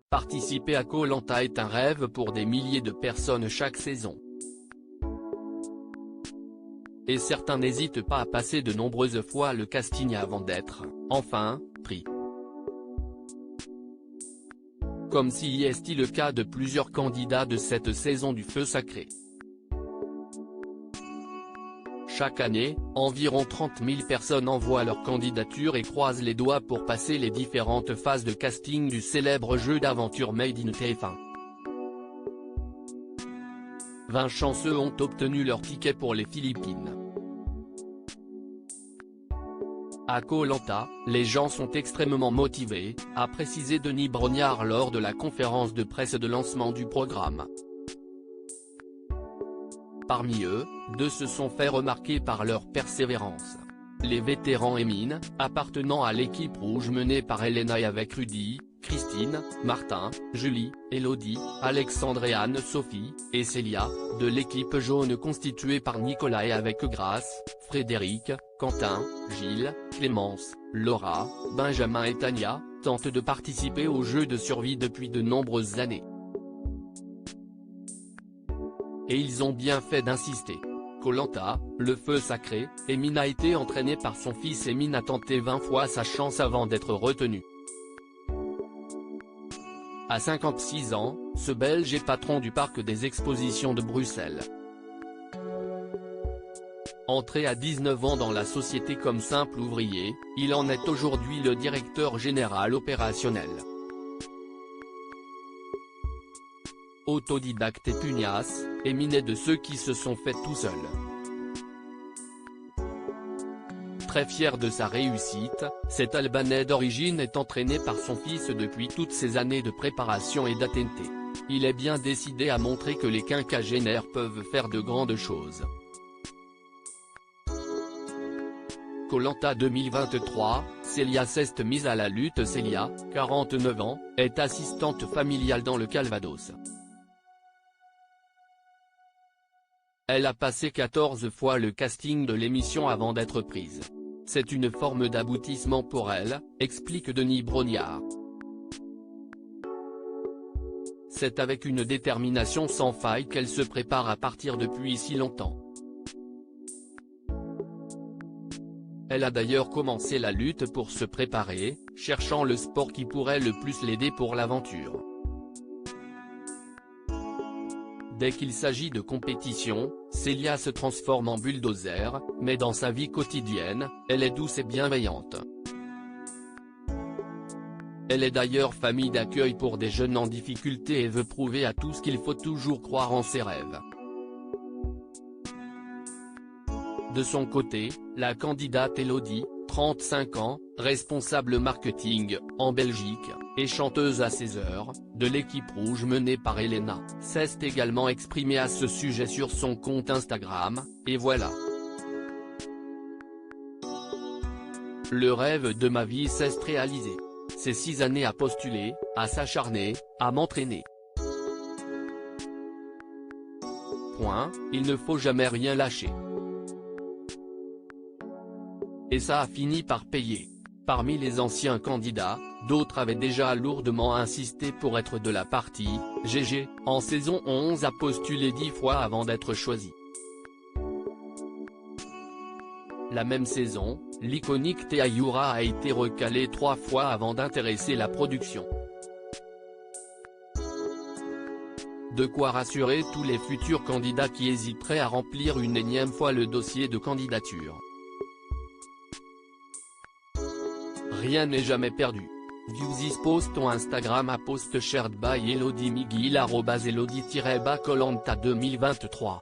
Participer à Koh Lanta est un rêve pour des milliers de personnes chaque saison. Et certains n'hésitent pas à passer de nombreuses fois le casting avant d'être, enfin, pris. Comme si est le cas de plusieurs candidats de cette saison du Feu Sacré. Chaque année, environ 30 000 personnes envoient leur candidature et croisent les doigts pour passer les différentes phases de casting du célèbre jeu d'aventure Made in TF1. 20 chanceux ont obtenu leur ticket pour les Philippines. À Koh Lanta, les gens sont extrêmement motivés, a précisé Denis Brognard lors de la conférence de presse de lancement du programme. Parmi eux, deux se sont fait remarquer par leur persévérance. Les vétérans Émine, appartenant à l'équipe rouge menée par Elena et avec Rudy, Christine, Martin, Julie, Elodie, Alexandre et Anne-Sophie, et Célia, de l'équipe jaune constituée par Nicolas et avec Grace, Frédéric, Quentin, Gilles, Clémence, Laura, Benjamin et Tania, tentent de participer au jeu de survie depuis de nombreuses années. Et ils ont bien fait d'insister. Koh Lanta, le Feu Sacré, Émine a été entraîné par son fils. Émine a tenté 20 fois sa chance avant d'être retenu. À 56 ans, ce Belge est patron du parc des expositions de Bruxelles. Entré à 19 ans dans la société comme simple ouvrier, il en est aujourd'hui le directeur général opérationnel. Autodidacte et pugnace, Émine est de ceux qui se sont faits tout seuls. Très fier de sa réussite, cet Albanais d'origine est entraîné par son fils depuis toutes ces années de préparation et d'ATT. Il est bien décidé à montrer que les quinquagénaires peuvent faire de grandes choses. Koh Lanta 2023, Célia s'est mise à la lutte. Célia, 49 ans, est assistante familiale dans le Calvados. Elle a passé 14 fois le casting de l'émission avant d'être prise. C'est une forme d'aboutissement pour elle, explique Denis Brognard. C'est avec une détermination sans faille qu'elle se prépare à partir depuis si longtemps. Elle a d'ailleurs commencé la lutte pour se préparer, cherchant le sport qui pourrait le plus l'aider pour l'aventure. Dès qu'il s'agit de compétition, Célia se transforme en bulldozer, mais dans sa vie quotidienne, elle est douce et bienveillante. Elle est d'ailleurs famille d'accueil pour des jeunes en difficulté et veut prouver à tous qu'il faut toujours croire en ses rêves. De son côté, la candidate Elodie, 35 ans, responsable marketing, en Belgique, et chanteuse à 16 heures, de l'équipe rouge menée par Elena, s'est également exprimée à ce sujet sur son compte Instagram, et voilà. Le rêve de ma vie s'est réalisé. Ces 6 années à postuler, à s'acharner, à m'entraîner. Il ne faut jamais rien lâcher. Et ça a fini par payer. Parmi les anciens candidats, d'autres avaient déjà lourdement insisté pour être de la partie. GG, en saison 11 a postulé 10 fois avant d'être choisi. La même saison, l'iconique Théa Youra a été recalée 3 fois avant d'intéresser la production. De quoi rassurer tous les futurs candidats qui hésiteraient à remplir une énième fois le dossier de candidature. Rien n'est jamais perdu. View this post on Instagram à post shared by Elodie Miguel @Elodie-Koh Lanta 2023.